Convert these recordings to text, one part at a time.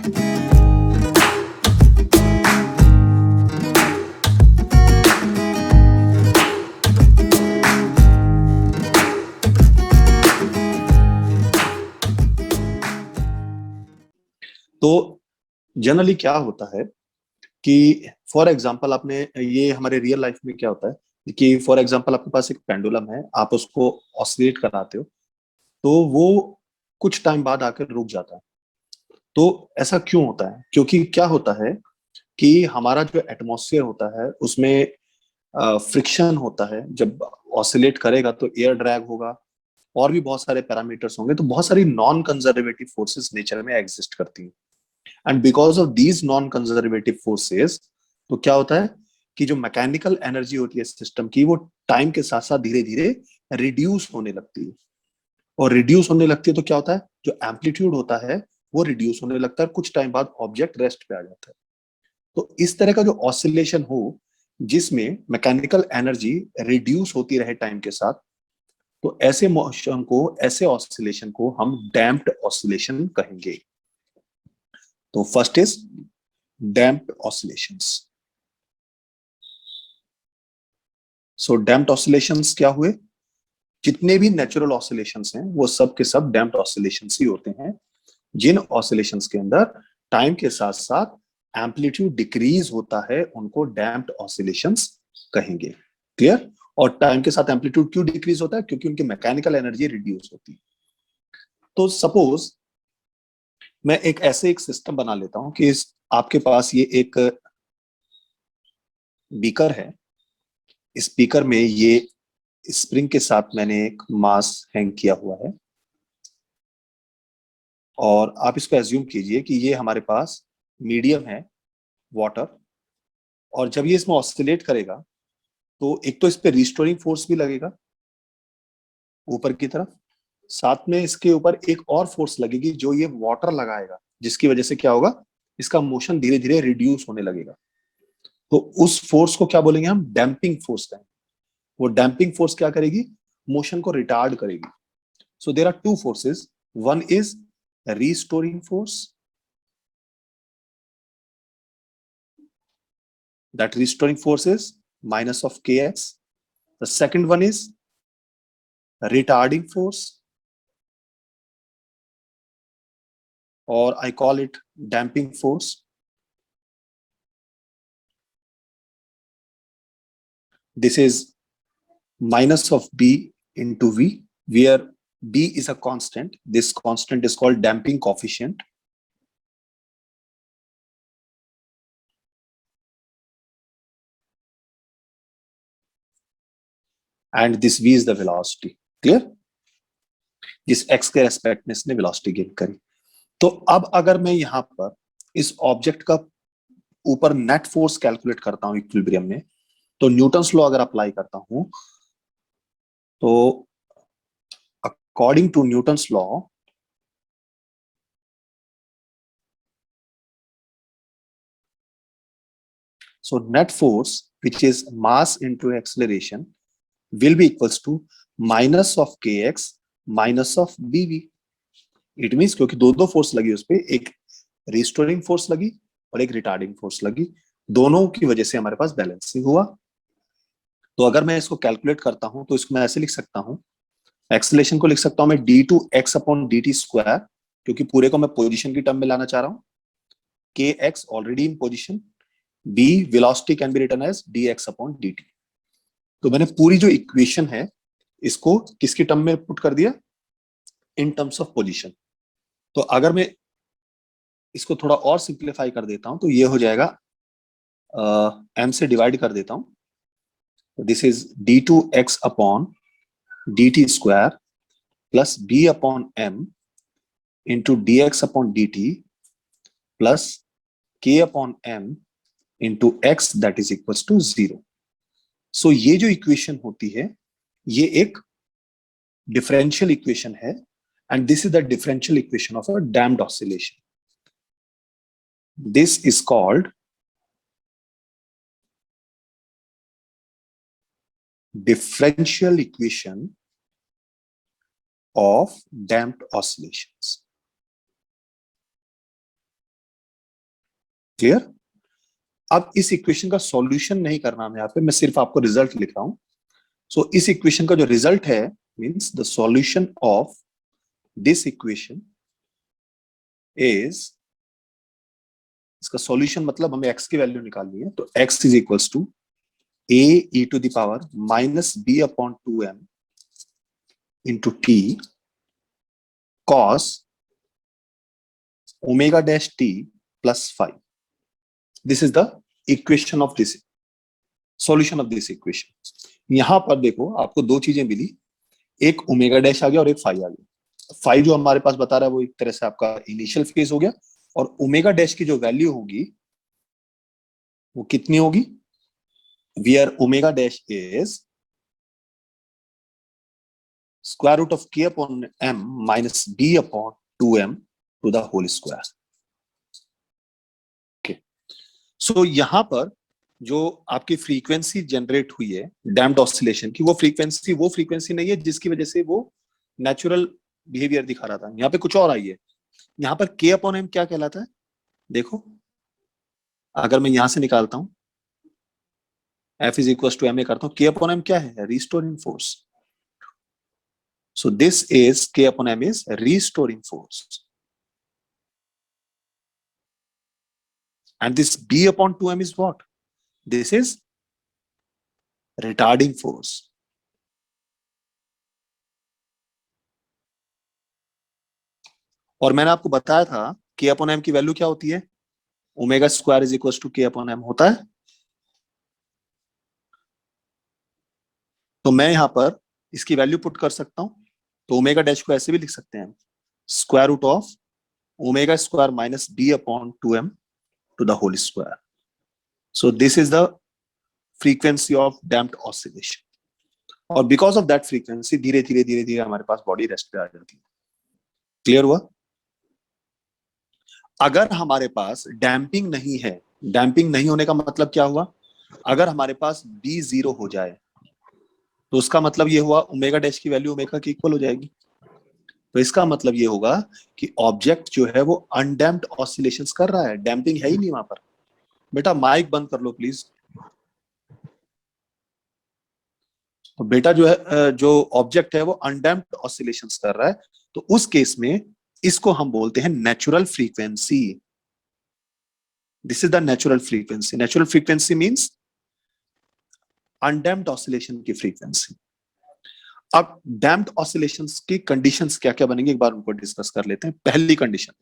तो जनरली क्या होता है कि फॉर एग्जांपल आपने ये हमारे रियल लाइफ में क्या होता है कि फॉर एग्जांपल आपके पास एक पेंडुलम है, आप उसको ऑसिलेट कराते हो तो वो कुछ टाइम बाद आकर रुक जाता है। तो ऐसा क्यों होता है? क्योंकि क्या होता है कि हमारा जो एटमॉस्फेयर होता है उसमें फ्रिक्शन होता है। जब ऑसिलेट करेगा तो एयर ड्रैग होगा और भी बहुत सारे पैरामीटर्स होंगे, तो बहुत सारी नॉन कंजर्वेटिव फोर्सेस नेचर में एग्जिस्ट करती हैं। And because of these non conservative forces, तो क्या होता है कि जो मैकेनिकल एनर्जी होती है सिस्टम की, वो टाइम के साथ साथ धीरे धीरे रिड्यूस होने लगती है। और रिड्यूस होने लगती है तो क्या होता है, जो एम्पलीट्यूड होता है वो रिड्यूस होने लगता है, कुछ टाइम बाद ऑब्जेक्ट रेस्ट पे आ जाता है। तो इस तरह का जो ऑसिलेशन हो जिसमें मैकेनिकल एनर्जी रिड्यूस होती रहे टाइम के साथ, तो ऐसे मोशन को, ऐसे ऑसिलेशन को हम डैम्प्ड ऑसिलेशन कहेंगे। तो first is damped oscillations. So damped oscillations क्या हुए? जितने भी नेचुरल ऑसिलेशंस हैं वो सब के सब डैम्प्ड ऑसिलेशंस ही होते हैं, जिन ऑसिलेशंस के अंदर टाइम के साथ साथ एम्पलीट्यूड डिक्रीज होता है उनको डैम्प्ड ऑसिलेशंस कहेंगे। क्लियर? और टाइम के साथ एम्पलीट्यूड क्यों डिक्रीज होता है? क्योंकि उनकी मैकेनिकल एनर्जी रिड्यूस होती है। तो सपोज मैं एक सिस्टम बना लेता हूं कि आपके पास ये एक बीकर है। इस बीकर में ये स्प्रिंग के साथ मैंने एक मास हैंग किया हुआ है, और आप इसको एज्यूम कीजिए कि ये हमारे पास मीडियम है, वाटर। और जब ये इसमें ऑसिलेट करेगा तो एक तो इस पे रिस्टोरिंग फोर्स भी लगेगा ऊपर की तरफ, साथ में इसके ऊपर एक और फोर्स लगेगी जो ये वाटर लगाएगा, जिसकी वजह से क्या होगा, इसका मोशन धीरे धीरे रिड्यूस होने लगेगा। तो उस फोर्स को क्या बोलेंगे हम? डैम्पिंग फोर्स कहेंगे। वो डैम्पिंग फोर्स क्या करेगी? मोशन को रिटार्ड करेगी। So there are two forces, one is restoring force, that restoring force is minus of kx. The second one is retarding force, or I call it damping force. This is minus of b into v, where b is a constant. This constant is called damping coefficient. And this v is the velocity. Clear? जिस x के respect में इसने velocity gain करी। तो अब अगर मैं यहां पर इस ऑब्जेक्ट का ऊपर नेट फोर्स कैलकुलेट करता हूं इक्विलिब्रियम में, तो न्यूटन्स लॉ अगर अप्लाई करता हूं तो according to Newton's law, so net force, which is mass into acceleration, will be equals to minus of kx minus of bv. It means क्योंकि दो दो फोर्स लगी उस पर, एक रिस्टोरिंग फोर्स लगी और एक रिटार्डिंग फोर्स लगी, दोनों की वजह से हमारे पास बैलेंसिंग हुआ। तो अगर मैं इसको कैलकुलेट करता हूं तो इसको मैं ऐसे लिख सकता हूं, एक्सेलेरेशन को लिख सकता हूं मैं D two x upon D T square, क्योंकि पूरे को मैं पोजिशन की टर्म में लाना चाह रहा हूं। के X already in position, B velocity can be written as D x upon D T. तो मैंने पूरी जो इक्वेशन है इसको किसकी टर्म में पुट कर दिया? In terms of position. तो अगर मैं इसको थोड़ा और सिंप्लीफाई कर देता हूं तो ये हो जाएगा, एम से डिवाइड कर देता हूं, this is d two x upon D T square plus b upon m into d x upon D t plus k upon m into x that is equal to 0। So ये जो equation होती है ये एक differential equation है, and this is the differential equation of a damped oscillation. This is called differential equation of damped oscillations. Clear? अब इस equation का सॉल्यूशन नहीं करना है यहाँ पे, मैं सिर्फ आपको रिजल्ट लिख रहा हूं. सो इस इक्वेशन का जो रिजल्ट है means the solution of this equation is, इसका सॉल्यूशन मतलब हमें x की वैल्यू निकालनी है, तो x is equals to a e to the power minus b upon 2m into t cos omega dash t plus 5. This is the equation of this, solution of this equation. यहां पर देखो आपको दो चीजें मिली, एक ओमेगा डैश आ गया और एक फाई आ गया. फाई जो हमारे पास बता रहा है वो एक तरह से आपका इनिशियल फेज हो गया, और ओमेगा डैश की जो वैल्यू होगी वो कितनी होगी, where omega dash is square root of k upon m minus b upon 2m to the whole square. Okay, so यहां पर जो आपकी फ्रीक्वेंसी जनरेट हुई है डैम्प्ड ऑसिलेशन की, वो फ्रीक्वेंसी नहीं है जिसकी वजह से वो नेचुरल बिहेवियर दिखा रहा था. यहाँ पे कुछ और आई है. यहाँ पर k अपॉन m क्या कहलाता है, देखो अगर मैं यहां से निकालता हूं F is equal to m करता हूं, k अपॉन m क्या है, restoring force. So this is k upon m is restoring force, and this b upon 2m is what, this is retarding force. और मैंने आपको बताया था k अपॉन m की वैल्यू क्या होती है, omega square is equal to k upon m होता है. तो मैं यहां पर इसकी वैल्यू पुट कर सकता हूं, तो ओमेगा डैश को ऐसे भी लिख सकते हैं, square root of omega square minus b upon 2m to the whole square. So this is the frequency of damped oscillation. और बिकॉज ऑफ दैट फ्रीक्वेंसी धीरे धीरे धीरे धीरे हमारे पास बॉडी रेस्ट पे आ जाती है. क्लियर हुआ? अगर हमारे पास डैम्पिंग नहीं है, डैम्पिंग नहीं होने का मतलब क्या हुआ, अगर हमारे पास b 0 हो जाए तो उसका मतलब ये हुआ ओमेगा डैश की वैल्यू ओमेगा की इक्वल हो जाएगी. तो इसका मतलब ये होगा कि ऑब्जेक्ट जो है वो अनडैम्प्ड ऑसिलेशंस कर रहा है, डैम्पिंग है ही नहीं वहां पर. बेटा माइक बंद कर लो प्लीज. तो बेटा जो है जो ऑब्जेक्ट है वो अनडैम्प्ड ऑसिलेशंस कर रहा है, तो उस केस में इसको हम बोलते हैं natural frequency. This is the natural frequency. Natural frequency means undamped oscillation की फ्रीक्वेंसी. अब डैम्प्ड ऑसिलेशंस की कंडीशंस क्या क्या बनेंगी एक बार उनको डिस्कस कर लेते हैं. पहली कंडीशन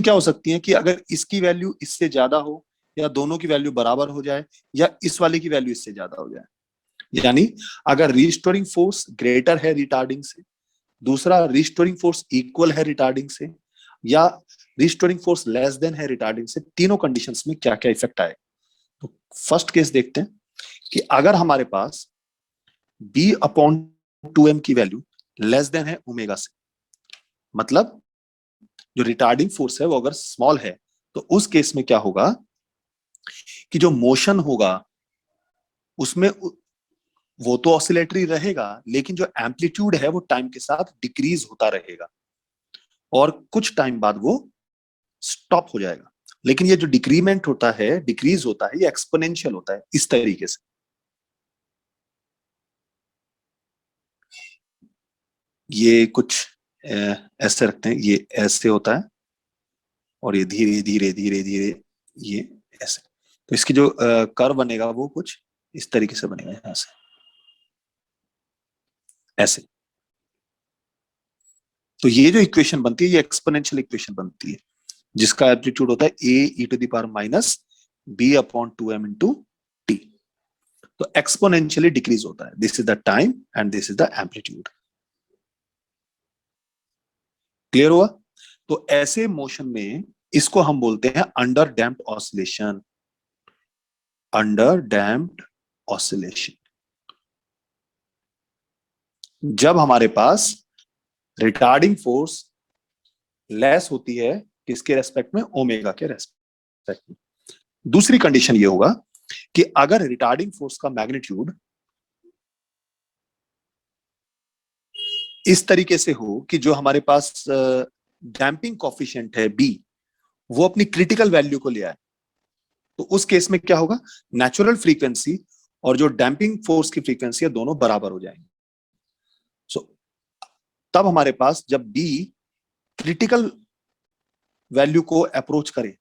क्या हो सकती है कि अगर इसकी वैल्यू इससे ज्यादा हो, या दोनों की वैल्यू बराबर हो जाए, या इस वाले की वैल्यू इससे ज्यादा हो जाए. यानी अगर रिस्टोरिंग फोर्स ग्रेटर है रिटार्डिंग से, दूसरा रिस्टोरिंग फोर्स इक्वल है रिटार्डिंग से, या रिस्टोरिंग फोर्स लेस देन है रिटार्डिंग से, तीनों कंडीशंस में क्या क्या इफेक्ट आएगा. तो फर्स्ट केस देखते हैं कि अगर हमारे पास b अपॉन 2m की वैल्यू लेस देन है ओमेगा से, मतलब जो रिटार्डिंग फोर्स है वो अगर स्मॉल है, तो उस केस में क्या होगा कि जो मोशन होगा उसमें वो तो ऑसिलेटरी रहेगा, लेकिन जो एम्पलीट्यूड है वो टाइम के साथ डिक्रीज होता रहेगा, और कुछ टाइम बाद वो स्टॉप हो जाएगा. लेकिन ये जो डिक्रीमेंट होता है, डिक्रीज होता है, ये एक्सपोनेंशियल होता है इस तरीके से. ये कुछ ऐसे रखते हैं, ये ऐसे होता है, और ये धीरे धीरे धीरे धीरे ये ऐसे. तो इसकी जो कर्व बनेगा वो कुछ इस तरीके से बनेगा, यहां से ऐसे. तो ये जो इक्वेशन बनती है ये एक्सपोनेंशियल इक्वेशन बनती है, जिसका एम्पलीट्यूड होता है A E to the power minus b upon 2m into t. तो एक्सपोनेंशियली डिक्रीज होता है. This is the time and this is the amplitude. Clear हुआ? तो ऐसे मोशन में इसको हम बोलते हैं under damped oscillation. Under damped oscillation जब हमारे पास रिटार्डिंग फोर्स लेस होती है किसके रेस्पेक्ट में, ओमेगा के रेस्पेक्ट में. दूसरी कंडीशन ये होगा कि अगर रिटार्डिंग फोर्स का मैग्नीट्यूड इस तरीके से हो कि जो हमारे पास डैम्पिंग कॉफिशिएंट है बी, वो अपनी क्रिटिकल वैल्यू को ले आए, तो उस केस में क्या होगा, नेचुरल फ्रीक्वेंसी और जो डैम्पिंग फोर्स की फ्रीक्वेंसी है दोनों बराबर हो जाएंगे। सो तब हमारे पास जब बी क्रिटिकल वैल्यू को अप्रोच करे,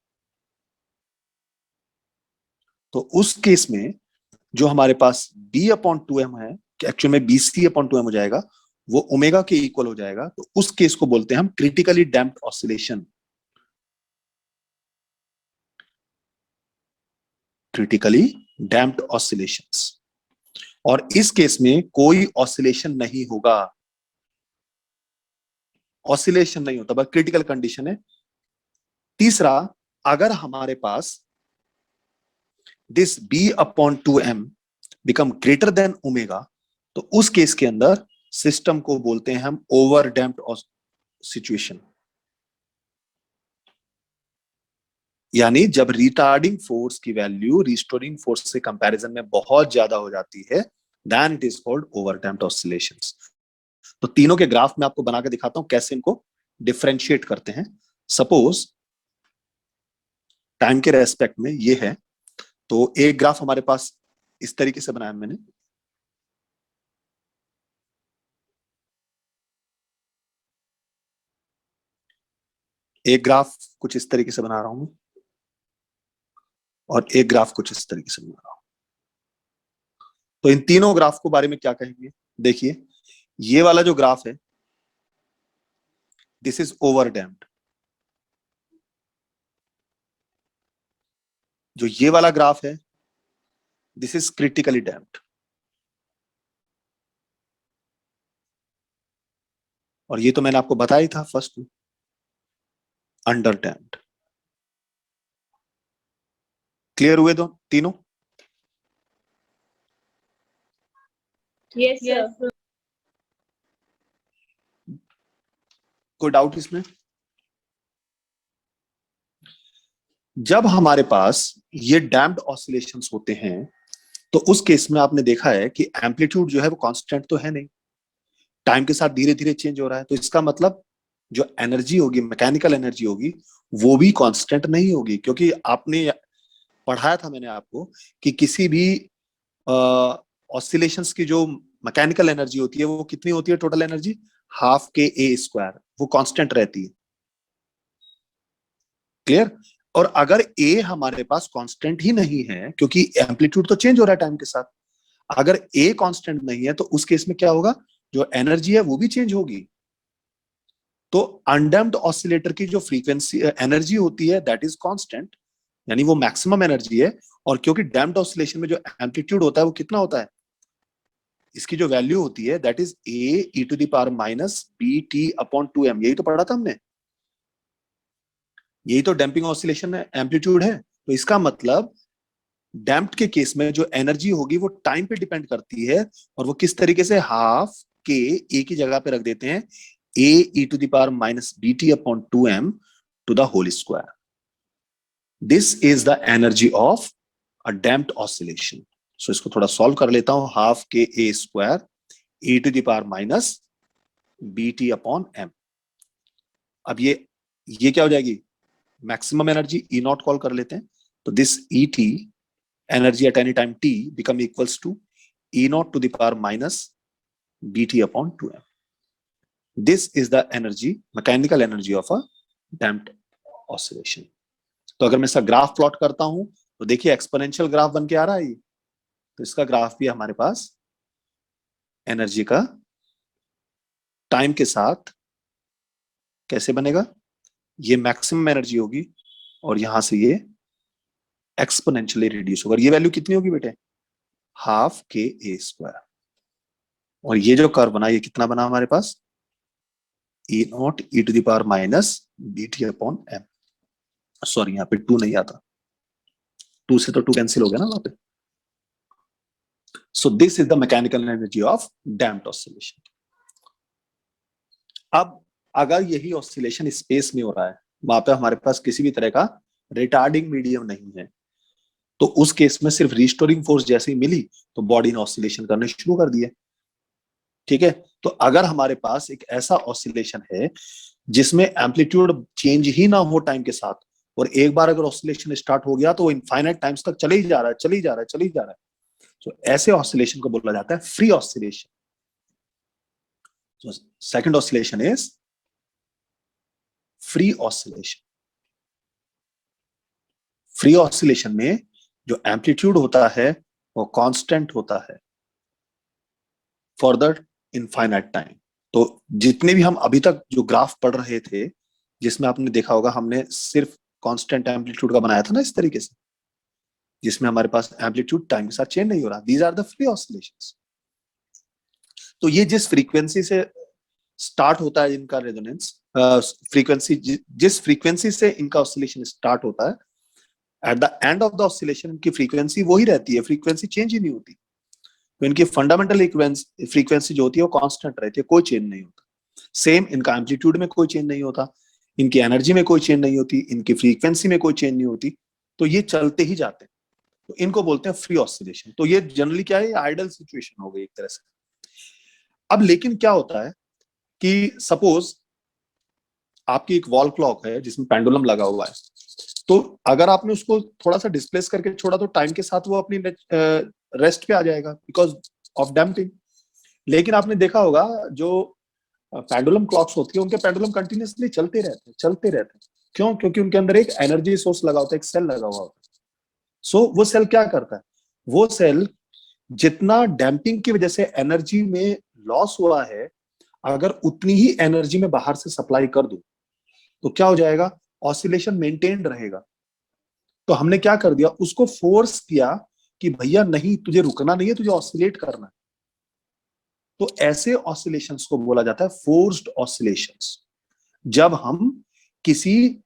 तो उस केस में जो हमारे पास b अपॉन टू एम है, एक्चुअल में bc अपॉन टू एम हो जाएगा, वो ओमेगा के इक्वल हो जाएगा। तो उस केस को बोलते हैं हम critically damped oscillation. Critically damped oscillations. और इस केस में कोई ऑसिलेशन नहीं होगा, ऑसिलेशन नहीं होता, बस क्रिटिकल कंडीशन है। तीसरा, अगर हमारे पास this b upon two m become greater than omega, तो उस केस के अंदर सिस्टम को बोलते हैं हम ओवर डैम्प्ड सिचुएशन। यानी जब रिटार्डिंग फोर्स की वैल्यू रिस्टोरिंग फोर्स से कंपैरिजन में बहुत ज्यादा हो जाती है, then it is called over damped oscillations. तो तीनों के ग्राफ में आपको बना के दिखाता हूं कैसे इनको डिफरेंशिएट करते हैं। सपोज टाइम के रेस्पेक्ट में ये है, तो एक ग्राफ हमारे पास इस तरीके से बनाया मैंने, एक ग्राफ कुछ इस तरीके से बना रहा हूं, और एक ग्राफ कुछ इस तरीके से बना रहा हूं। तो इन तीनों ग्राफ को बारे में क्या कहेंगे, देखिए ये वाला जो ग्राफ है, दिस इज ओवर डैम्प्ड। जो ये वाला ग्राफ है, दिस इज क्रिटिकली डैम्प्ड। और ये तो मैंने आपको बताया ही था फर्स्ट में, अंडर डैम्प्ड। क्लियर हुए दो तीनों? Yes sir. कोई डाउट इसमें? जब हमारे पास ये डैम्प्ड ऑसिलेशंस होते हैं, तो उस केस में आपने देखा है कि एम्पलीट्यूड जो है वो कांस्टेंट तो है नहीं, टाइम के साथ धीरे धीरे चेंज हो रहा है। तो इसका मतलब जो एनर्जी होगी, मैकेनिकल एनर्जी होगी, वो भी कांस्टेंट नहीं होगी, क्योंकि आपने पढ़ाया था मैंने आपको कि किसी भी ऑसिलेशंस की जो मैकेनिकल एनर्जी होती है वो कितनी होती है, total energy half k A square, वो कांस्टेंट रहती है। क्लियर? और अगर ए हमारे पास कांस्टेंट ही नहीं है, क्योंकि एम्पलीट्यूड तो चेंज हो रहा है टाइम के साथ, अगर ए कांस्टेंट नहीं है तो उस केस में क्या होगा, जो एनर्जी है वो भी चेंज होगी। तो अनडैम्प्ड ऑसिलेटर की जो फ्रीक्वेंसी एनर्जी होती है दैट इज कांस्टेंट, यानी वो मैक्सिमम एनर्जी है। और क्योंकि डैम्प्ड ऑसिलेशन में जो एम्पलीट्यूड होता है वो कितना होता है, इसकी जो वैल्यू होती है that is A E to the power minus B T upon two M. यही तो पढ़ा था हमने, यही तो डैम्पिंग ऑसिलेशन एम्पलीट्यूड है। तो इसका मतलब डैम्प्ड के केस में जो एनर्जी होगी वो टाइम पे डिपेंड करती है, और वो किस तरीके से, हाफ के ए की जगह पे रख देते हैं A E to the power minus B T upon two m to the whole square. This is the energy of a damped oscillation. So इसको थोड़ा सॉल्व कर लेता हूं, half k A square e to the power minus B T upon m. अब ये क्या हो जाएगी, maximum energy E naught call कर लेते हैं, तो this E t energy at any time t become equals to E naught to the power minus bt upon 2m. This is the energy, mechanical energy of a damped oscillation. तो अगर मैं इसका graph plot करता हूं तो देखिए exponential graph बन के आ रहा है, तो इसका ग्राफ भी हमारे पास एनर्जी का टाइम के साथ कैसे बनेगा, ये मैक्सिमम एनर्जी होगी और यहां से ये एक्सपोनेंशियली रिड्यूस होगा। ये वैल्यू कितनी होगी बेटे, हाफ के ए स्क्वायर। और ये जो कर्व बना ये कितना बना हमारे पास, E naught e to the power minus B T upon m. Sorry यहाँ पे टू नहीं आता, टू से तो टू कैंसिल हो गया ना वहां पे। सो this is the mechanical energy of damped oscillation. अब अगर यही ऑसिलेशन स्पेस में हो रहा है, वहां पे हमारे पास किसी भी तरह का रिटार्डिंग मीडियम नहीं है, तो उस केस में सिर्फ रिस्टोरिंग फोर्स जैसे ही मिली तो बॉडी ने ऑसिलेशन करने शुरू कर दिए। ठीक है, तो अगर हमारे पास एक ऐसा ऑसिलेशन है जिसमें एम्पलीट्यूड चेंज ही ना हो टाइम के साथ, और एक बार अगर ऑसिलेशन स्टार्ट हो गया तो वो इनफाइनाइट टाइम्स तक चले ही जा रहा है, चले ही जा रहा है, चले ही जा रहा है। तो ऐसे ऑसिलेशन को बोला जाता है free oscillation. So second oscillation is free oscillation. Free oscillation में जो एम्पलीट्यूड होता है वो कांस्टेंट होता है फॉर द इनफाइनाइट टाइम। तो जितने भी हम अभी तक जो ग्राफ पढ़ रहे थे, जिसमें आपने देखा होगा हमने सिर्फ कांस्टेंट एम्पलीट्यूड का बनाया था ना इस तरीके से, जिसमें हमारे पास एम्पलीट्यूड टाइम के साथ चेंज नहीं हो रहा। These are the free oscillations. तो ये जिस फ्रीक्वेंसी से स्टार्ट होता है इनका रेजोनेंस, फ्रीक्वेंसी जिस फ्रीक्वेंसी से इनका ऑसिलेशन स्टार्ट होता है, at the end of the oscillation इनकी फ्रीक्वेंसी वही रहती है, फ्रीक्वेंसी चेंज ही नहीं होती। तो इनकी फंडामेंटल फ्रीक्वेंसी जो होती है वो कांस्टेंट रहती है, कोई चेंज नहीं होता। सेम इनका एम्पलीट्यूड में कोई चेंज नहीं होता, इनकी एनर्जी में कोई चेंज नहीं होती, इनकी फ्रीक्वेंसी में कोई चेंज नहीं होती। तो ये चलते ही जाते हैं, तो इनको बोलते हैं फ्री ऑसिलेशन। तो ये जनरली क्या है, आइडल सिचुएशन हो गई एक तरह से। अब लेकिन क्या होता है कि सपोज आपकी एक वॉल क्लॉक है जिसमें पेंडुलम लगा हुआ है, तो अगर आपने उसको थोड़ा सा डिस्प्लेस करके छोड़ा तो टाइम के साथ वो अपनी रेस्ट पे आ जाएगा बिकॉज ऑफ डैम्पिंग। लेकिन आपने देखा होगा जो पेंडुलम क्लॉक्स होती है उनके पेंडुलम कंटिन्यूअसली चलते रहते हैं, चलते रहते हैं। क्यों? क्योंकि उनके अंदर एक एनर्जी सोर्स लगा होता है, एक सेल लगा हुआ होता है। सो वो सेल क्या करता है, वो सेल जितना डैम्पिंग की वजह से एनर्जी में लॉस हुआ है, अगर उतनी ही एनर्जी में बाहर से सप्लाई कर दूं तो क्या हो जाएगा, ऑसिलेशन मेंटेन रहेगा। तो हमने क्या कर दिया, उसको फोर्स किया कि भैया नहीं, तुझे रुकना नहीं है, तुझे ऑसिलेट करना है। तो ऐसे ऑसिलेशंस को बोला जाता है फोर्स्ड ऑसिलेशंस। जब हम किसी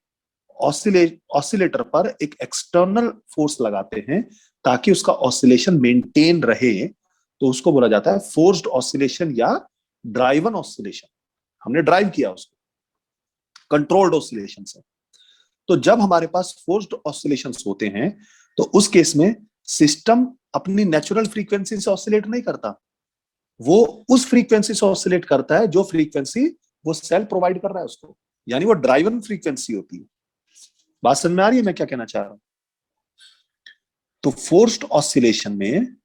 ऑसिलेटर पर एक एक्सटर्नल फोर्स लगाते हैं ताकि उसका ऑसिलेशन मेंटेन रहे, तो उसको बोला जाता है फोर्स्ड ऑसिलेशन या ड्राइवन ऑसिलेशन। हमने ड्राइव किया उसको, कंट्रोल्ड ऑसिलेशन है। तो जब हमारे पास फोर्स्ड ऑसिलेशंस होते हैं तो उस केस में सिस्टम अपनी नेचुरल फ्रीक्वेंसी से ऑसिलेट नहीं करता, वो उस फ्रीक्वेंसी से ऑसिलेट करता है जो फ्रीक्वेंसी वो सेल प्रोवाइड कर रहा है उसको, यानी वो ड्राइवन फ्रीक्वेंसी होती है। बात समझ में आ रही है मैं क्या कहना चाह रहा हूं? तो फोर्स्ड ऑसिलेशन में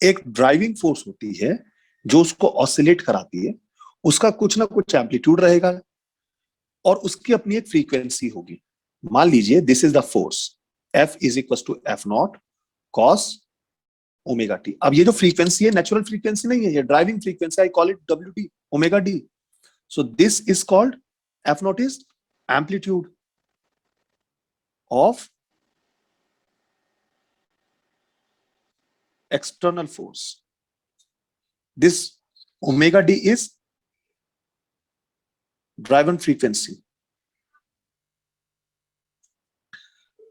एक ड्राइविंग फोर्स होती है जो उसको ऑसिलेट कराती है, उसका कुछ ना कुछ एम्पलीट्यूड रहेगा और उसकी अपनी एक फ्रीक्वेंसी होगी। मान लीजिए this is the force, F is equal to F nought cos omega T. अब ये जो फ्रीक्वेंसी है नेचुरल फ्रीक्वेंसी नहीं है, ये driving frequency, I call it W T, omega D. So this is called, F not is amplitude of external force. This omega d is driven frequency.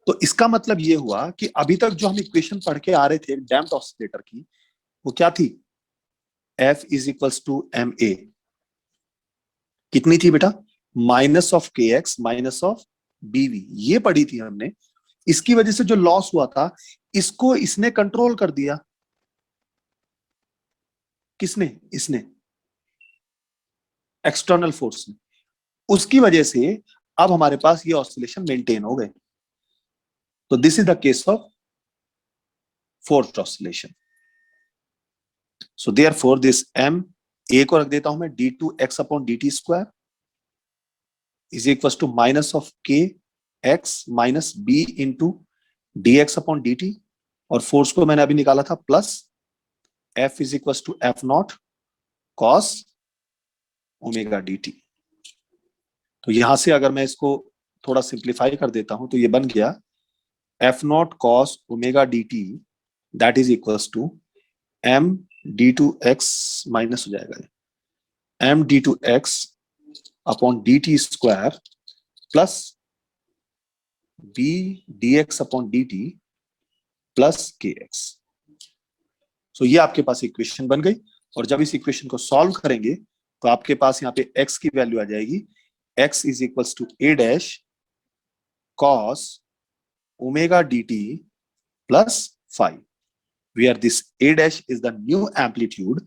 तो इसका मतलब ये हुआ कि अभी तक जो हम इक्वेशन पढ़ के आ रहे थे डैम्प्ड ऑसिलेटर की, वो क्या थी, F is equals to M A. कितनी थी बेटा, minus of K X minus of B V, ये पढ़ी थी हमने। इसकी वजह से जो लॉस हुआ था इसको इसने कंट्रोल कर दिया। किसने? इसने, एक्सटर्नल फोर्स ने। उसकी वजह से अब हमारे पास ये ऑसिलेशन मेंटेन हो गए। तो this is the case of forced oscillation. So therefore this m, a को रख देता हूं मैं d2x upon dt square is equal to minus of k x minus b into dx upon dt, और force को मैंने अभी निकाला था plus f is equal to F nought cos omega dt। तो यहां से अगर मैं इसको थोड़ा सिंप्लीफाई कर देता हूं तो ये बन गया F nought cos omega dt, that is equal to m d2x minus हो जाएगा m d2x upon dt square plus b dx upon dt plus kx। So ये आपके पास इक्वेशन बन गई। और जब इस इक्वेशन को सॉल्व करेंगे तो आपके पास यहाँ पे x की वैल्यू आ जाएगी, x is equal to a dash cos omega dt plus phi, where this a dash is the new amplitude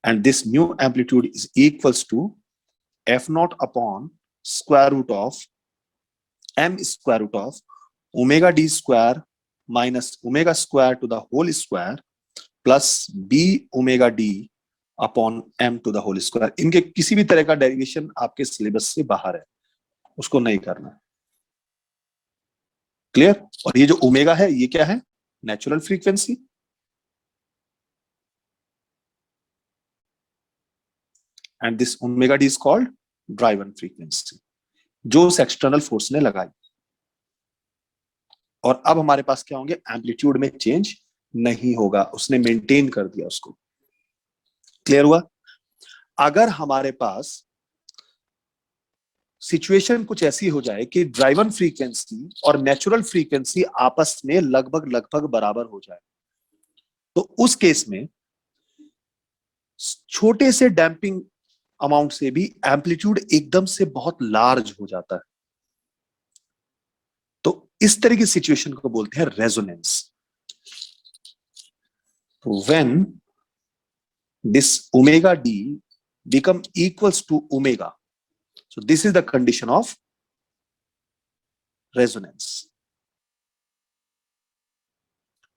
and this new amplitude is equals to F nought upon square root of M square root of omega D square minus omega square to the whole square plus B omega D upon M to the whole square. इनके किसी भी तरह का derivation आपके syllabus से बाहर है, उसको नहीं करना। क्लियर? और ये जो ओमेगा है ये क्या है? Natural frequency. And this omega D is called driven frequency, जो उस एक्सटर्नल फोर्स ने लगाई। और अब हमारे पास क्या होंगे? एम्पलीट्यूड में चेंज नहीं होगा, उसने मेंटेन कर दिया उसको। क्लियर हुआ? अगर हमारे पास सिचुएशन कुछ ऐसी हो जाए कि ड्राइवन फ्रीक्वेंसी और नेचुरल फ्रीक्वेंसी आपस में लगभग लगभग बराबर हो जाए, तो उस केस में छोटे से डैम्पिंग अमाउंट से भी एम्पलीट्यूड एकदम से बहुत लार्ज हो जाता है। तो इस तरह की सिचुएशन को बोलते हैं resonance. When this omega D become equals to omega, so this is the condition of resonance।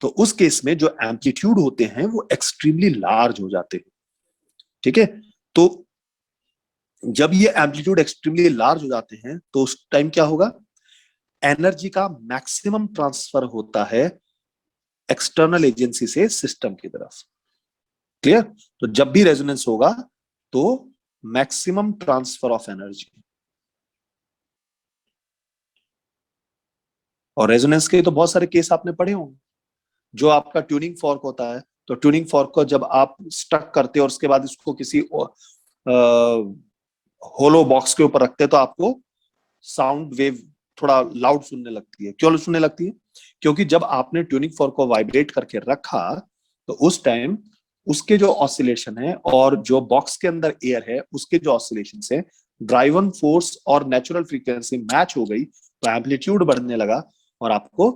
तो उस केस में जो एम्पलीट्यूड होते हैं वो एक्सट्रीमली लार्ज हो जाते हैं। ठीक है? तो जब ये एम्पलीट्यूड एक्सट्रीमली लार्ज हो जाते हैं तो उस टाइम क्या होगा? एनर्जी का मैक्सिमम ट्रांसफर होता है एक्सटर्नल एजेंसी से सिस्टम की तरफ। क्लियर? तो जब भी रेजोनेंस होगा तो मैक्सिमम ट्रांसफर ऑफ एनर्जी। और रेजोनेंस के तो बहुत सारे केस आपने पढ़े होंगे। जो आपका ट्यूनिंग फॉर्क होता है, तो ट्यूनिंग फॉर्क को जब आप स्टक करते हो और उसके बाद इसको किसी होलो बॉक्स के ऊपर रखते हैं तो आपको साउंड वेव थोड़ा लाउड सुनने लगती है। क्यों सुनने लगती है? क्योंकि जब आपने ट्यूनिंग फॉर्क को वाइब्रेट करके रखा तो उस टाइम उसके जो ऑसिलेशन है और जो बॉक्स के अंदर एयर है उसके जो ऑसिलेशन है, ड्राइवन फोर्स और नेचुरल फ्रीक्वेंसी मैच हो गई तो एम्पलीट्यूड बढ़ने लगा और आपको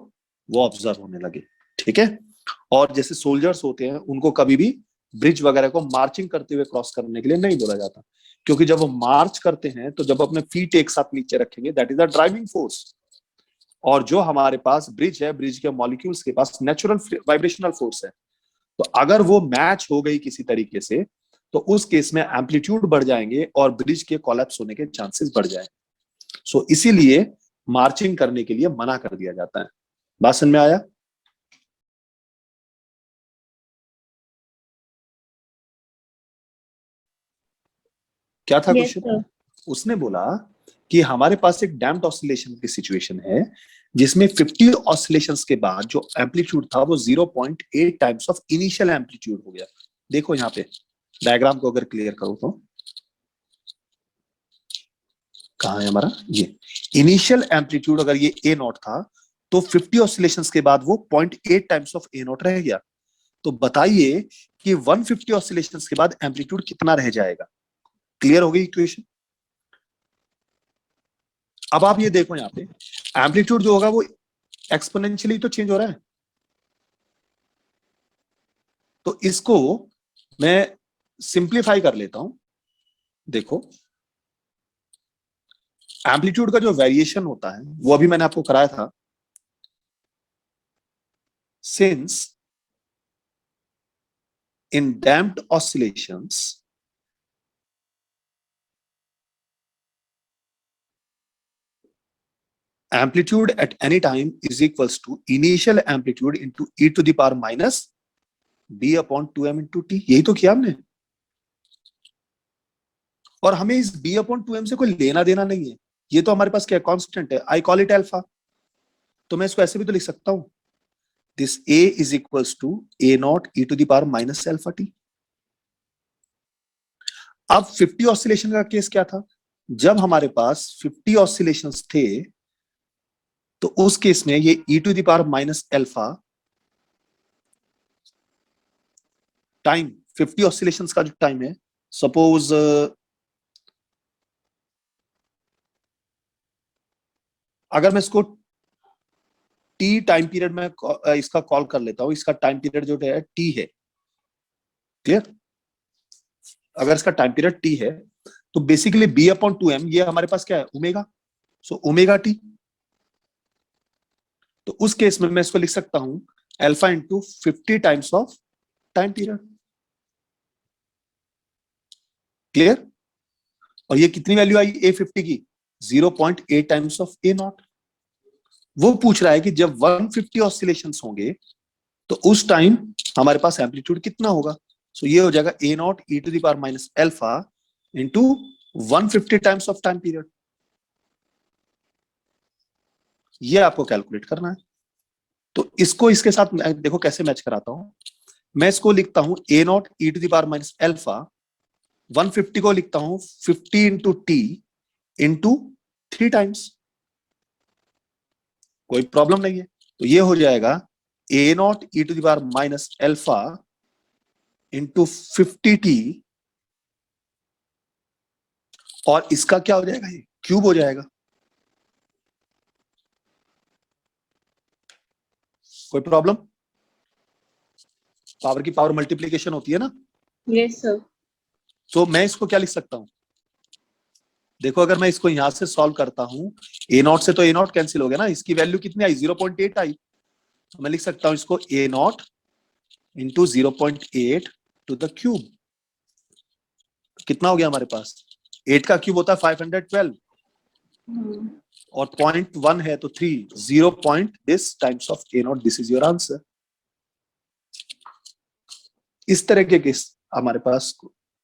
वो ऑब्जर्व होने लगे। ठीक है? और जैसे सोल्जर्स होते हैं उनको कभी भी ब्रिज वगैरह को मार्चिंग करते हुए क्रॉस करने के लिए नहीं बोला जाता, क्योंकि जब वो मार्च करते हैं तो जब अपने फीट एक साथ नीचे रखेंगे that is the driving force. और जो हमारे पास ब्रिज है, ब्रिज के मॉलिक्यूल्स के पास नेचुरल वाइब्रेशनल फोर्स है। तो अगर वो मैच हो गई किसी तरीके से तो उस केस में एम्पलीट्यूड बढ़ जाएंगे और ब्रिज के कोलैप्स होने के चांसेस बढ़ जाएंगे। सो इसीलिए मार्चिंग करने के लिए मना कर दिया जाता है। बात समझ में आया? क्या था Yes, क्वेश्चन? sir. उसने बोला कि हमारे पास एक डैम्प्ड ऑसिलेशन की सिचुएशन है जिसमें 50 ऑसिलेशंस के बाद जो एम्पलीट्यूड था वो 0.8 टाइम्स ऑफ इनिशियल एम्पलीट्यूड हो गया। देखो यहाँ पे डायग्राम को अगर क्लियर करो तो कहाँ है हमारा? ये इनिशियल एम्पलीट्यूड अगर ये ए नॉट था तो 50 ऑसिलेशंस के बाद वो 0.8 टाइम्स ऑफ ए नॉट रह गया। तो बताइए कि 150 ऑसिलेशंस के बाद एम्पलीट्यूड कितना रह जाएगा? क्लियर हो गई इक्वेशन? अब आप ये देखो यहाँ पे एम्पलीट्यूड जो होगा वो एक्सपोनेंशियली तो चेंज हो रहा है। तो इसको मैं सिंप्लीफाई कर लेता हूं। देखो एम्पलीट्यूड का जो वेरिएशन होता है वो अभी मैंने आपको कराया था। Since in damped oscillations amplitude at any time is equals to initial amplitude into e to the power minus b upon 2m into t। यही तो किया हमने। और हमें इस b upon 2m से कोई लेना देना नहीं है, ये तो हमारे पास क्या कांस्टेंट है, आई कॉल इट अल्फा। तो मैं इसको ऐसे भी तो लिख सकता हूं, this a is equals to a naught e to the power minus alpha t। अब 50 ऑसिलेशन का केस क्या था? जब हमारे पास 50 ऑसिलेशंस थे तो उस केस में ये e to the power minus alpha time 50 oscillations का जो टाइम है, सपोज अगर मैं इसको टी टाइम पीरियड में इसका कॉल कर लेता हूं, इसका टाइम पीरियड जो है टी है। क्लियर? अगर इसका टाइम पीरियड टी है तो बेसिकली b अपॉन 2m ये हमारे पास क्या है, ओमेगा, सो ओमेगा टी। तो उस केस में मैं इसको लिख सकता हूं alpha into 50 times of time period. Clear? और ये कितनी वैल्यू आई A50 की, 0.8 टाइम्स ऑफ A नॉट। वो पूछ रहा है कि जब 150 ऑसिलेशंस होंगे तो उस टाइम हमारे पास एम्पलीट्यूड कितना होगा। सो ये हो जाएगा A nought e to the power minus alpha into 150 times of time period. ये आपको कैलकुलेट करना है। तो इसको इसके साथ देखो कैसे मैच कराता हूं। मैं इसको लिखता हूं A nought e to the power minus alpha, 150 को लिखता हूं 50 इंटू टी इंटू 3 टाइम्स। कोई प्रॉब्लम नहीं है। तो ये हो जाएगा A nought e to the power minus alpha into 50t, और इसका क्या हो जाएगा, ये क्यूब हो जाएगा। कोई प्रॉब्लम? पावर की पावर मल्टीप्लीकेशन होती है ना। Yes, sir. तो मैं इसको क्या लिख सकता हूं, देखो अगर मैं इसको यहां से सॉल्व करता हूं, ए नॉट से तो ए नॉट कैंसिल हो गया ना, इसकी वैल्यू कितनी आई, 0.8 आई। तो मैं लिख सकता हूं इसको A naught into 0.8 to the cube. कितना हो गया हमारे पास, 8 का क्यूब होता है 512, और 0.1 है तो 3, 0 point this times of A not, this is your answer. इस तरह के केस हमारे पास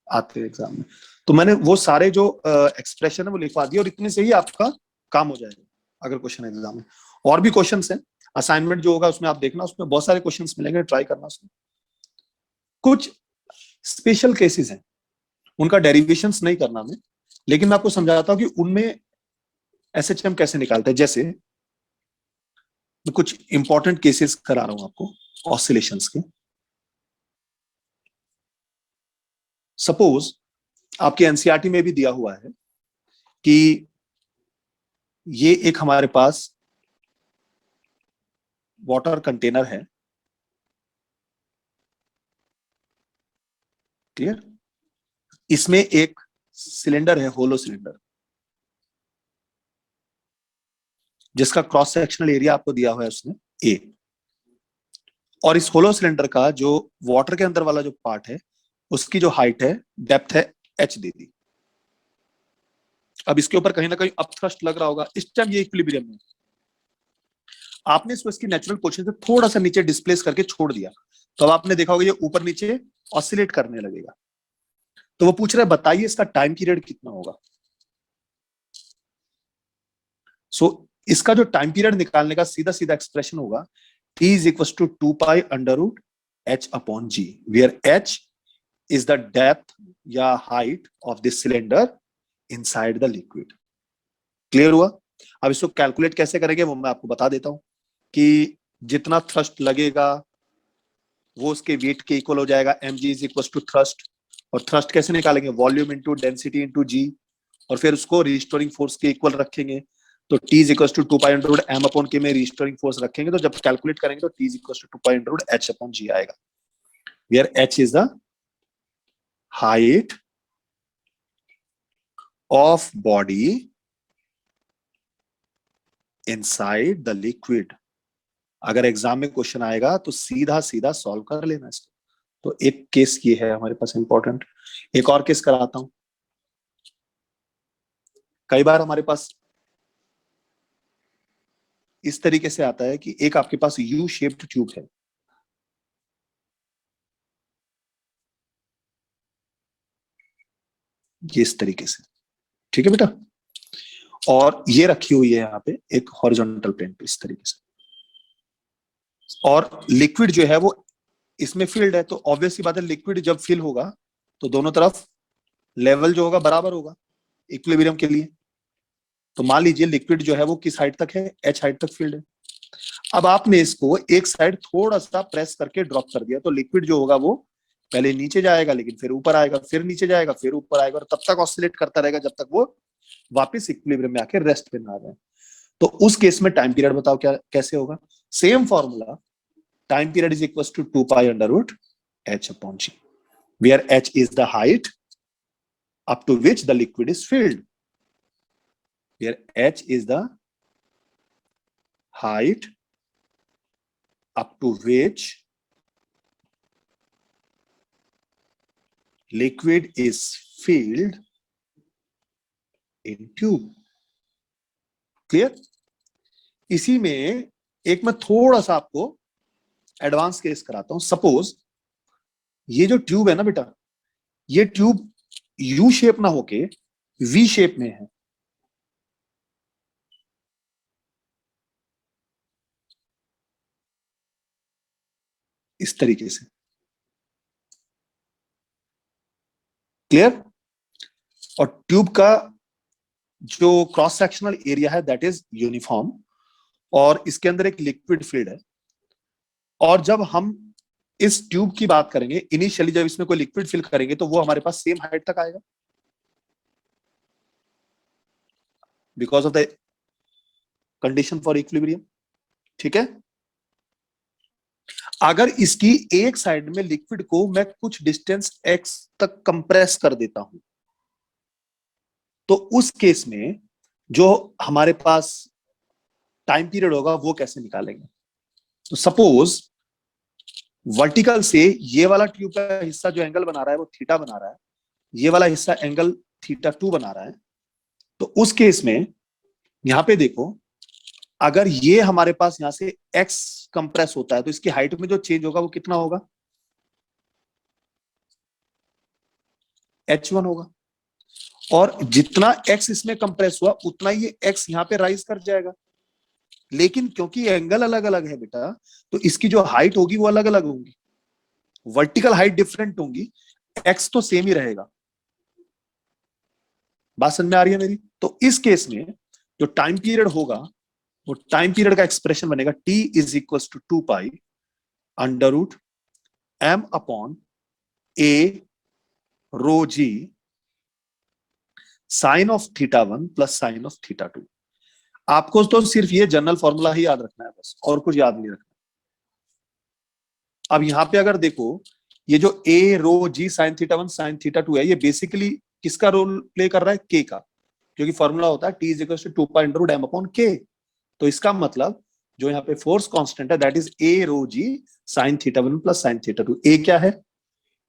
आते हैं एग्जाम में। तो मैंने वो सारे जो एक्सप्रेशन है वो लिखवा दिए, और इतने से ही आपका काम हो जाएगा अगर क्वेश्चन एग्जाम में। और भी क्वेश्चंस हैं, असाइनमेंट जो होगा उसमें आप देखना, उसमें बहुत सारे क्वेश्चंस मिलेंगे, ट्राई करना उसमें। कुछ स्पेशल केसेस हैं, उनका डेरिवेशंस नहीं करना मैं, लेकिन मैं आपको समझाता हूं कि उनमें एसएचएम कैसे निकालते हैं। जैसे मैं कुछ इंपॉर्टेंट केसेस करा रहा हूं आपको ऑसिलेशंस के। सपोज आपके एनसीईआरटी में भी दिया हुआ है कि ये एक हमारे पास वाटर कंटेनर है, क्लियर? इसमें एक सिलेंडर है, होलो सिलेंडर, जिसका क्रॉस सेक्शनल एरिया आपको दिया हुआ है उसने ए, और इस होलो सिलेंडर का जो वाटर के अंदर वाला जो पार्ट है उसकी जो हाइट है, डेप्थ है एच दे दी। अब इसके ऊपर कहीं ना कहीं अपथ्रस्ट लग रहा होगा, इस टाइम ये इक्विलिब्रियम में, आपने इसको इसकी नेचुरल पोजीशन से थोड़ा सा नीचे डिस्प्लेस करके छोड़ दिया, तो अब आपने देखा होगा ये ऊपर नीचे ऑसिलेट करने लगेगा। तो वो पूछ रहा है बताइए इसका टाइम पीरियड कितना होगा। सो इसका जो टाइम पीरियड निकालने का सीधा सीधा एक्सप्रेशन होगा T is equals to 2 pi under root H upon G, where H is the depth या height of this cylinder inside the liquid. Clear हुआ? अब इसको कैलकुलेट कैसे करेंगे वो मैं आपको बता देता हूं कि जितना थ्रस्ट लगेगा वो उसके वेट के इक्वल हो जाएगा, mg is equals to thrust, और थ्रस्ट कैसे निकालेंगे, volume into density into g, और फिर उसको रिस्टोरिंग फोर्स के इक्वल रखेंगे। तो T is equals to 2 pi under root m upon k में रिस्टोरिंग फोर्स रखेंगे, तो जब कैलकुलेट करेंगे तो T is equals to 2 pi under root h upon g आएगा, where h is the height of body inside the liquid। अगर exam में question आएगा तो सीधा सीधा सॉल्व कर लेना इसको। तो एक केस ये है हमारे पास इंपॉर्टेंट। एक और केस कराता हूं। कई बार हमारे पास इस तरीके से आता है कि एक आपके पास यू शेप्ड ट्यूब है, ये इस तरीके से, ठीक है बेटा, और ये रखी हुई है यहाँ पे एक हॉरिजॉन्टल प्लेन पे इस तरीके से, और लिक्विड जो है वो इसमें फील्ड है। तो ऑब्वियसली बात है लिक्विड जब फिल होगा तो दोनों तरफ लेवल जो होगा बराबर होगा इक्विलिब्रियम के लिए। तो मान लीजिए लिक्विड जो है वो किस हाइट तक है, एच हाइट तक फील्ड है। अब आपने इसको एक साइड थोड़ा सा प्रेस करके ड्रॉप कर दिया, तो लिक्विड जो होगा वो पहले नीचे जाएगा, लेकिन फिर ऊपर आएगा, फिर नीचे जाएगा, फिर ऊपर आएगा, और तब तक ऑसिलेट करता रहेगा जब तक वो वापस इक्विलिब्रियम में आके रेस्ट पे ना आ जाए। तो उस केस में टाइम पीरियड बताओ क्या कैसे होगा। Same formula, time period is equal to 2 pi under root h upon g, where h is the height up to which the liquid is filled, where h is the height up to which liquid is filled in tube. Clear? इसी में एक मैं थोड़ा सा आपको advance case कराता हूं. Suppose ये जो ट्यूब है ना बेटा, ये ट्यूब यू शेप ना होके वी शेप में है. इस तरीके से. क्लियर? और ट्यूब का जो क्रॉस सेक्शनल एरिया है दैट इज यूनिफॉर्म, और इसके अंदर एक लिक्विड फील्ड है. और जब हम इस ट्यूब की बात करेंगे, इनिशियली जब इसमें कोई लिक्विड फिल करेंगे तो वो हमारे पास सेम हाइट तक आएगा because of the condition for equilibrium. ठीक है? अगर इसकी एक साइड में लिक्विड को मैं कुछ डिस्टेंस x तक कंप्रेस कर देता हूं, तो उस केस में जो हमारे पास टाइम पीरियड होगा वो कैसे निकालेंगे? तो सपोज वर्टिकल से ये वाला ट्यूब का हिस्सा जो एंगल बना रहा है वो थीटा बना रहा है, ये वाला हिस्सा एंगल थीटा 2 बना रहा है. तो उस केस में यहां पे देखो, अगर ये हमारे पास यहां से x कंप्रेस होता है तो इसकी हाइट में जो चेंज होगा वो कितना होगा? h1 होगा. और जितना x इसमें कंप्रेस हुआ उतना ही ये x यहां पे राइज कर जाएगा. लेकिन क्योंकि एंगल अलग अलग है बेटा, तो इसकी जो हाइट होगी वो अलग अलग होगी. वर्टिकल हाइट डिफरेंट होंगी, x तो सेम ही रहेगा. बात समझ में आ रही है मेरी? तो इस केस में जो टाइम पीरियड होगा वो टाइम पीरियड का एक्सप्रेशन बनेगा t is equal to 2 pi under root m upon a rho g sine of theta 1 plus sine of theta 2. आपको तो सिर्फ ये जनरल फॉर्मूला ही याद रखना है बस, और कुछ याद नहीं रखना. अब यहां पे अगर देखो, ये जो a rho g sine theta 1 sine theta 2 है, ये बेसिकली किसका रोल प्ले कर रहा है? k का, क्योंकि फॉर्मूला होता है t is equal to 2 pi under root m upon k. तो इसका मतलब जो यहाँ पे फोर्स कांस्टेंट है that is a rho g sine theta 1 plus sine theta 2. a क्या है?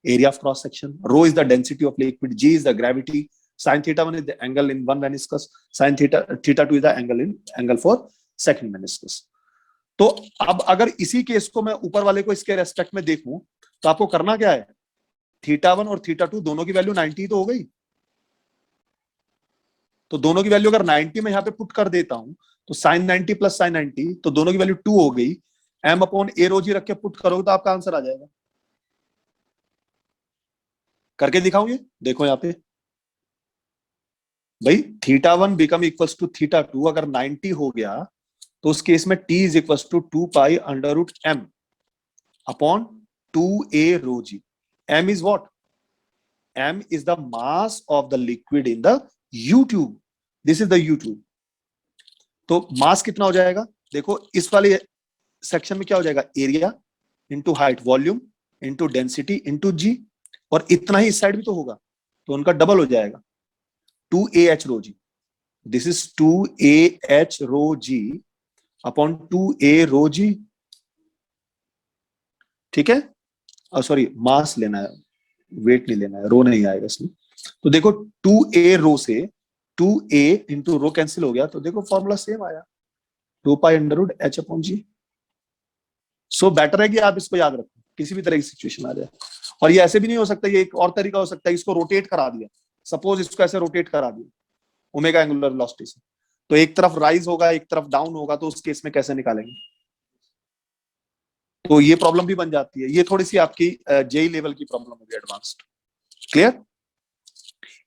Area of cross section. Rho is the density of liquid, g is the gravity, sin theta 1 is the angle in one meniscus, sin theta 2 is the angle for second meniscus. तो अब अगर इसी case को मैं ऊपर वाले को इसके रेस्पेक्ट में देखूं तो आपको करना क्या है? थीटा 1 और थीटा 2 दोनों की वैल्यू 90 तो हो गई. तो दोनों की वैल्यू अगर 90 में यहां पे पुट कर देता हूं तो sin 90 प्लस sin 90, तो दोनों की वैल्यू 2 हो गई. m अपॉन a रो जी रख के पुट करोगे तो आपका आंसर आ जाएगा. करके दिखाऊं ये? देखो यहां पे भाई, theta 1 become equals to theta 2 अगर 90 हो गया तो उस केस में t is equals to 2 pi under root m upon 2a rho G. m is what? m is the mass of the liquid in the u tube. This is the u tube. तो mass कितना हो जाएगा? देखो इस वाले section में क्या हो जाएगा? Area into height, volume into density into g, और इतना ही इस साइड भी तो होगा, तो उनका डबल हो जाएगा 2ah rho G. This is 2ah rho G upon 2a rho G. ठीक है? सॉरी, मास लेना है, वेट नहीं लेना है, रो नहीं आएगा इसमें. तो देखो 2a रो से 2a इंटू रो कैंसिल हो गया, तो देखो फॉर्मूला सेम आया, 2 pi under root h upon g. So better है कि आप इसको याद रखें किसी भी तरह की सिचुएशन आ जाए. और ये ऐसे भी नहीं हो सकता, ये एक और तरीका हो सकता है, इसको रोटेट करा दिया. सपोज इसको ऐसे रोटेट करा दिया ओमेगा एंगुलर वेलोसिटी से, तो एक तरफ राइज होगा एक तरफ डाउन होगा, तो उस केस में कैसे निकालेंगे? तो ये प्रॉब्लम भी बन जाती है. ये थोड़ी सी आपकी जेई लेवल की प्रॉब्लम होगी, एडवांस्ड. क्लियर?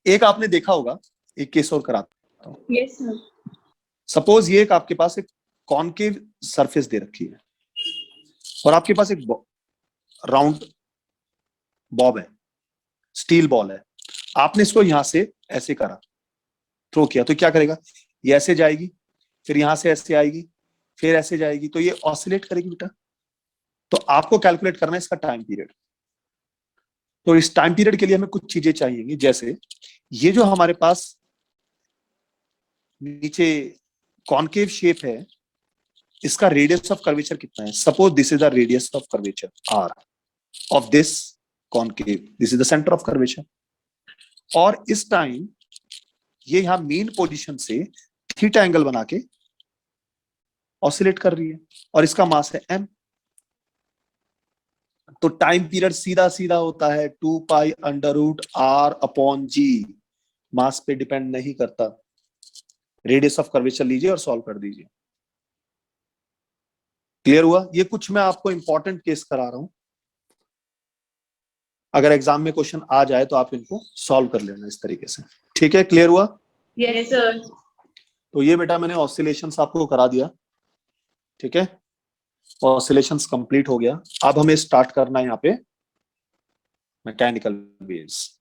एक आपने देखा होगा, एक केस और कराता हूं. Yes, sir. सपोज ये एक आपके पास एक कॉनकेव सरफेस दे रखी है और आपके पास एक राउंड बॉब है, स्टील बॉल है. आपने इसको यहां से ऐसे करा, थ्रो किया, तो क्या करेगा? ये ऐसे जाएगी, फिर यहां से ऐसे आएगी, फिर ऐसे जाएगी, तो ये ऑसिलेट करेगी बेटा. तो आपको कैलकुलेट करना है इसका टाइम पीरियड. तो इस टाइम पीरियड के लिए हमें कुछ चीजें चाहिए, जैसे ये जो हमारे पास नीचे कॉनकेव शेप है, इसका रेडियस ऑफ कर्वेचर कितना है? Suppose this is the radius of curvature R of this concave, this is the centre of curvature, और इस टाइम ये यहां मेन पोजीशन से थीटा एंगल बना के ऑसिलेट कर रही है, और इसका मास है m। तो टाइम पीरियड सीधा सीधा होता है 2 pi under root r upon g, mass पे डिपेंड नहीं करता। रेडियस ऑफ कर्वेचर लीजिए और सॉल्व कर दीजिए। क्लियर हुआ? ये कुछ मैं आपको इंपॉर्टेंट केस करा रहा हूं, अगर एग्जाम में क्वेश्चन आ जाए तो आप इनको सॉल्व कर लेना इस तरीके से। ठीक है, क्लियर हुआ? Yes, sir. तो ये बेटा मैंने ऑसिलेशंस आपको करा दिया। ठीक है, ऑसिलेशंस कंप्लीट हो गया। अब हमें स्टार्ट करना है यहाँ पे मैकेनिकल वेव्स।